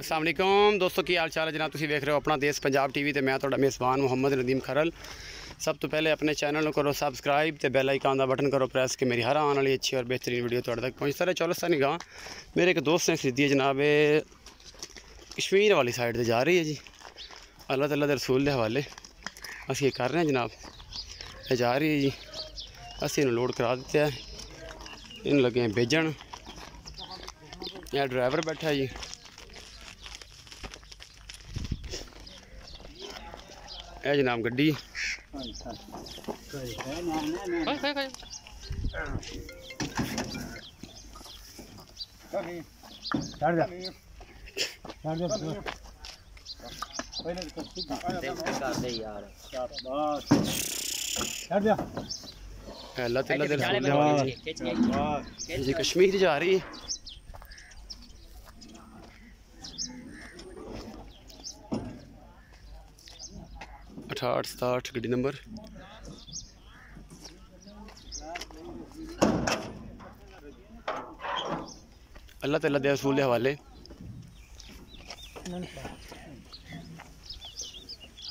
अस्सलाम वालेकुम दोस्तों, की हाल चाल है जनाब। तुसीं वेख रहे हो अपना देश पंजाब टीवी ते मैं तुहाडा मेज़बान मोहम्मद नदीम खरल। सब तो पहले अपने चैनल को करो सबसक्राइब ते बेल आइकन का बटन करो प्रेस कि मेरी हर आने वाली अच्छी और बेहतरीन वीडियो तुहाडे तक पहुँचता रहे। चलो सर निगाह मेरे एक दोस्त ने खरीदी है जनाब, कश्मीर वाली साइड से जा रही है जी। अल्लाह ताला दे रसूल के हवाले असीं कर रहे हैं जनाब। ये जा रही है जी, असीं इन्हूं लोड करा दिता है, इन लगे हैं भेजन। यह ड्राइवर बैठा है जी। यह जनाब गड्डी अल्लाह ताला दे रसूल जी कश्मीर जा रही है। 6867 गड्डी नंबर। अल्लाह ताला दे रसूल के हवाले।